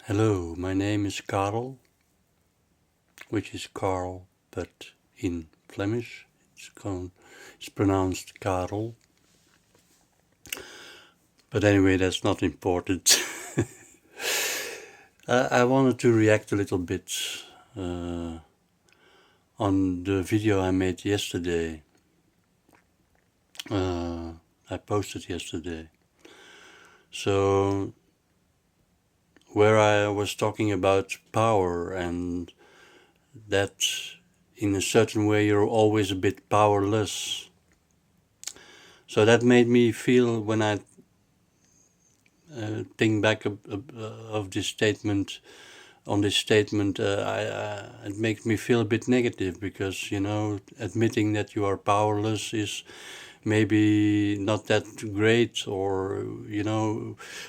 Hello, my name is Karel, which is Carl, but in Flemish it's pronounced Karel. But anyway, that's not important. I wanted to react a little bit uh, on the video I made yesterday. I posted yesterday. So, where I was talking about power and that in a certain way you're always a bit powerless. So that made me feel, when I think back of this statement, it makes me feel a bit negative because, admitting that you are powerless is maybe not that great. Or,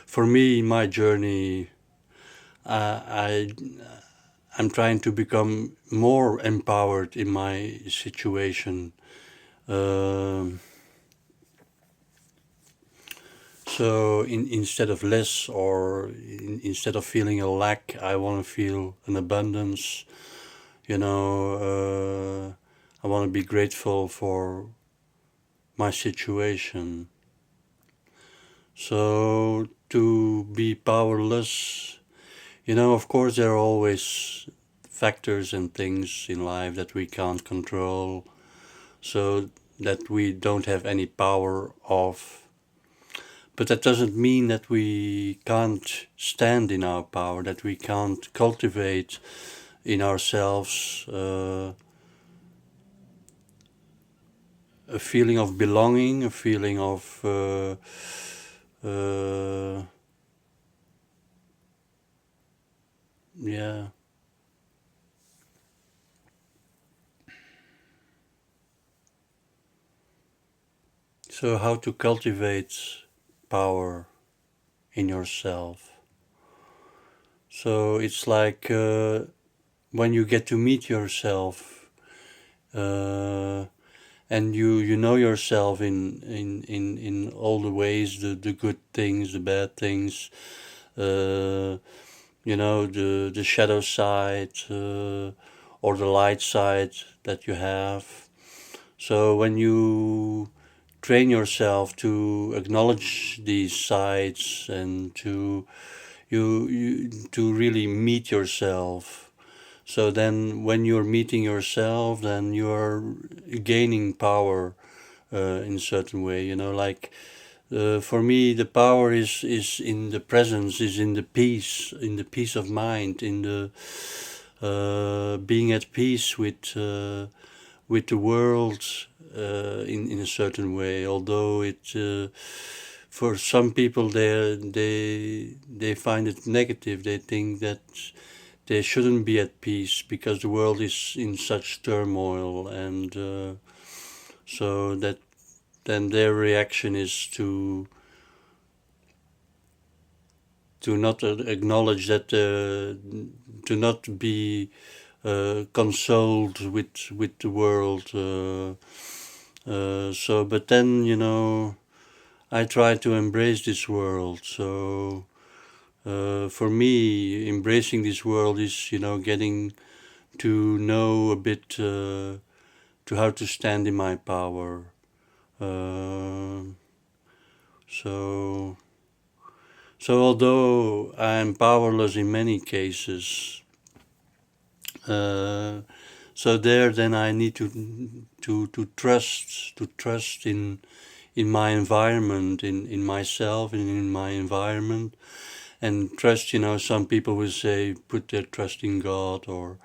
for me, in my journey, I I'm trying to become more empowered in my situation. Um, So instead of less, or instead of feeling a lack, I want to feel an abundance. I want to be grateful for my situation. So to be powerless, of course, there are always factors and things in life that we can't control, so that we don't have any power of. But that doesn't mean that we can't stand in our power, that we can't cultivate in ourselves a feeling of belonging, a feeling of yeah. So how to cultivate power in yourself? So it's like when you get to meet yourself, and you know yourself in all the ways, the good things, the bad things, uh, the shadow side, or the light side that you have. So when you train yourself to acknowledge these sides and to really meet yourself, so then when you're meeting yourself, then you're gaining power in a certain way. For me, the power is in the presence, is in the peace of mind, in the being at peace with the world in a certain way. Although for some people, they find it negative. They think that they shouldn't be at peace because the world is in such turmoil, and so that then their reaction is to not acknowledge that, to not be consoled with the world. But then, I try to embrace this world. So for me, embracing this world is, getting to know a bit, to how to stand in my power. Uh, so so although I am powerless in many cases, uh, so there then I need to trust in my environment, in myself and in my environment. And trust, some people will say put their trust in God, or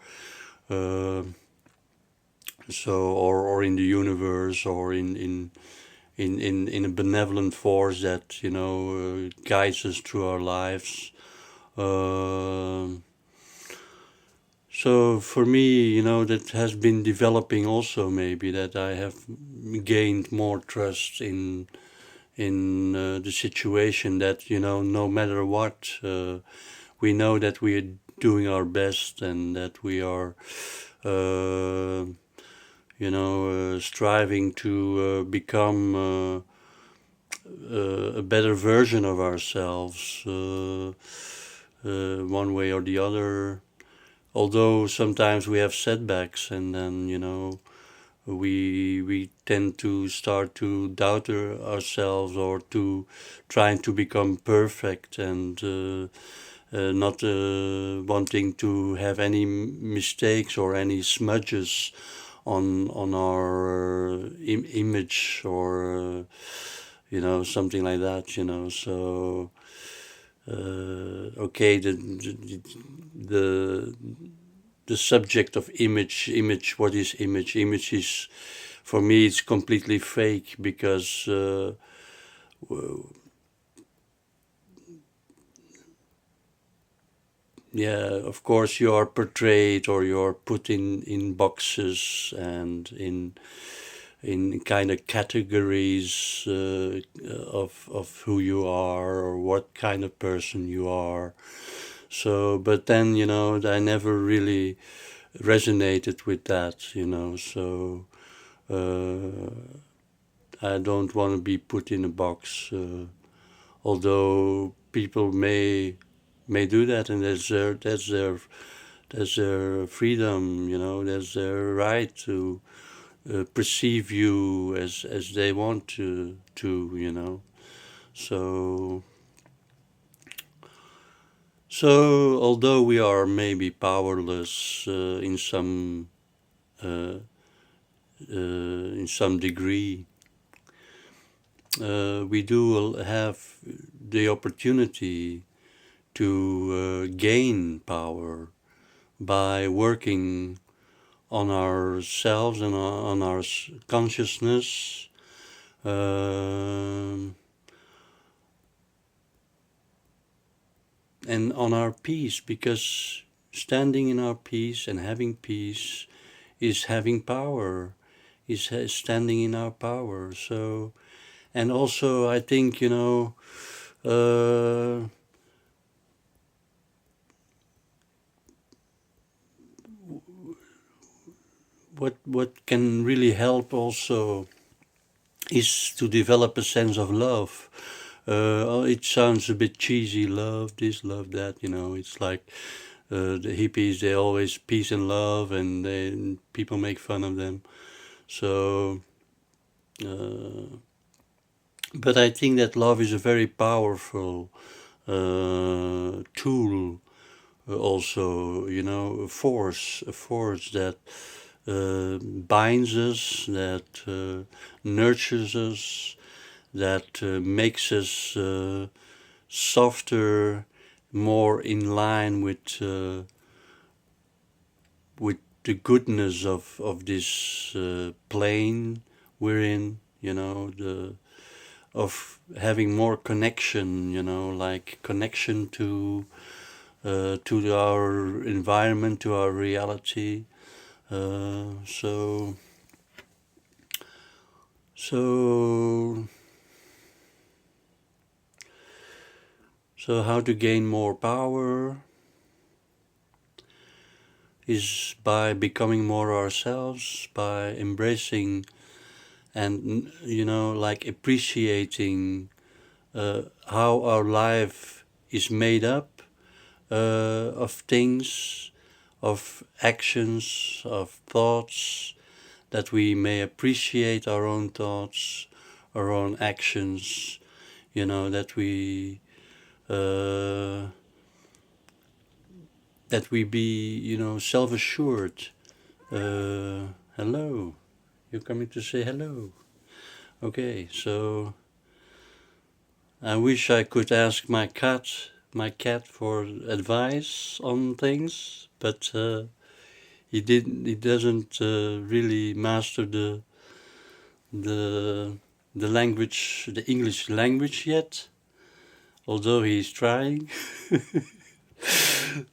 uh, or in the universe, or in a benevolent force that guides us through our lives. Um So for me, that has been developing also, maybe that I have gained more trust in the situation, that no matter what, we know that we are doing our best, and that we are uh, striving to become a better version of ourselves. one way or the other. Although sometimes we have setbacks, and then we tend to start to doubt ourselves, or to trying to become perfect, and not wanting to have any mistakes or any smudges on our image, or something like that. So okay, the the subject of image. What is image? Image is, for me, it's completely fake, because yeah, of course you are portrayed, or you are put in boxes, and in kind of categories of who you are, or what kind of person you are. So, but then, I never really resonated with that. So I don't want to be put in a box, although people may do that, and that's their freedom. That's their right to perceive you as they want to. So although we are maybe powerless uh, in some degree, we do have the opportunity to gain power by working on ourselves, and on our consciousness, um, and on our peace, because standing in our peace and having peace is having power, is standing in our power. So, and also I think, uh, what can really help also is to develop a sense of love. It sounds a bit cheesy, love this, love that. It's like the hippies, they always peace and love, and people make fun of them. So, uh, but I think that love is a very powerful tool, also, a force that binds us, that nurtures us, that makes us softer, more in line with the goodness of this plane we're in. The of having more connection. Like connection to our environment, to our reality. So so so how to gain more power is by becoming more ourselves, by embracing and like appreciating how our life is made up of things, of actions, of thoughts, that we may appreciate our own thoughts, our own actions, that uh, we be, self-assured. Hello, you're coming to say hello. Okay, so I wish I could ask my cat for advice on things, but he doesn't really master the the English language yet, although he's trying.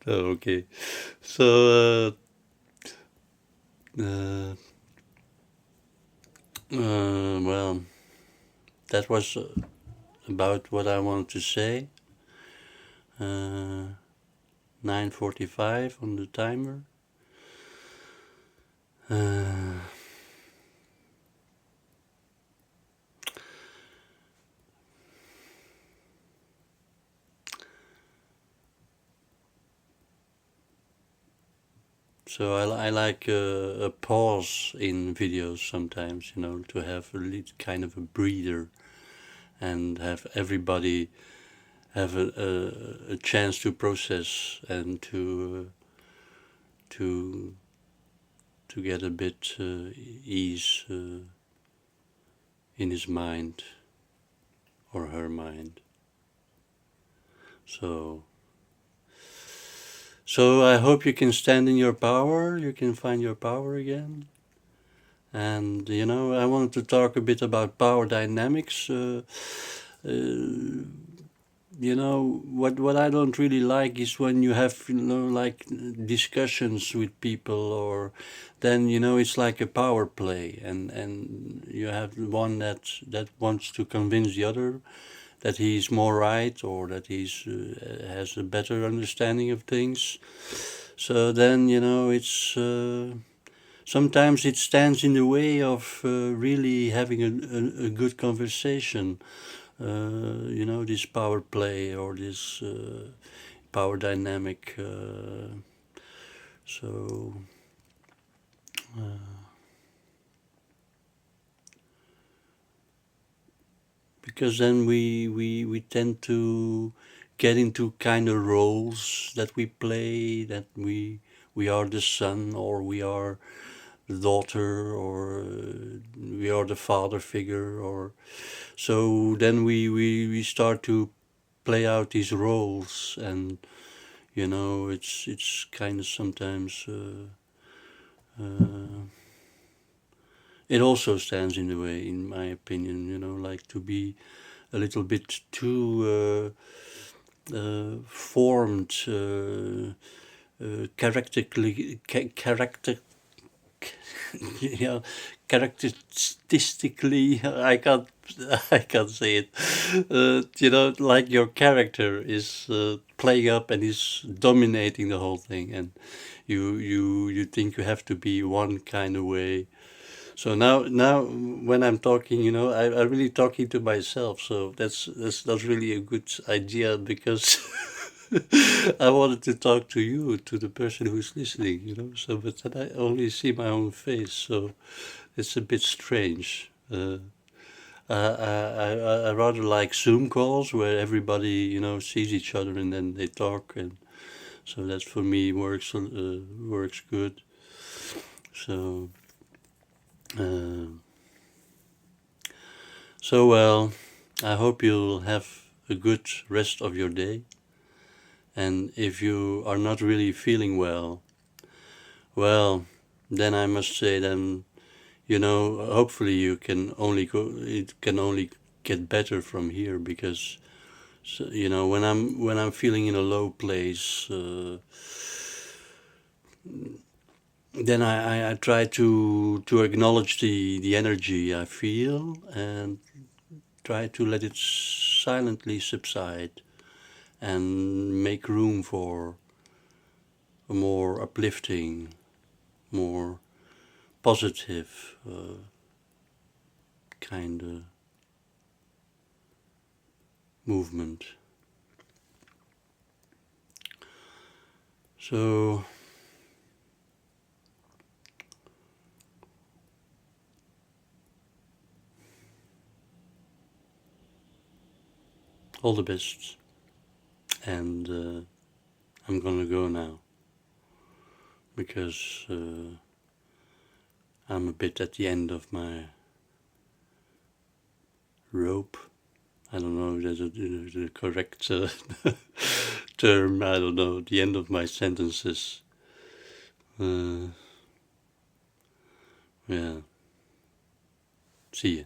Oh, okay. So well, that was about what I wanted to say. 9:45 on the timer. Uh, So I like a pause in videos sometimes, you know, to have a little kind of a breather and have everybody have a chance to process and to to get a bit ease in his mind or her mind. So so I hope you can stand in your power. You can find your power again. And you know, I wanted to talk a bit about power dynamics. You know, what I don't really like is when you have, you know, like discussions with people, or then, you know, it's like a power play, and you have one that wants to convince the other that he's more right, or that he's has a better understanding of things. So then, you know, it's sometimes it stands in the way of really having a good conversation. You know, this power play or this power dynamic. So, because then we tend to get into kind of roles that we play, that we are the son, or we are the daughter, or we are the father figure, or so then we start to play out these roles, and you know, it's kind of sometimes uh, it also stands in the way, in my opinion, you know, like to be a little bit too formed, character, you know, characteristically, I can't say it. You know, like your character is playing up and is dominating the whole thing, and you think you have to be one kind of way. So now when I'm talking, you know, I'm really talking to myself. So that's not really a good idea, because I wanted to talk to you, to the person who's listening, you know. So, but then I only see my own face, so it's a bit strange. I rather like Zoom calls where everybody, you know, sees each other and then they talk, and so that for me works good. So. Uh, So, well, I hope you'll have a good rest of your day. And if you are not really feeling well, well, then I must say, then, you know, hopefully you can only go, it can only get better from here, because, so, you know, when I'm feeling in a low place, then I try to acknowledge the energy I feel, and try to let it silently subside, and make room for a more uplifting, more positive kind of movement. So, all the best, and I'm gonna go now, because I'm a bit at the end of my rope. I don't know if that's the correct term. I don't know, the end of my sentences. Uh, yeah. See you.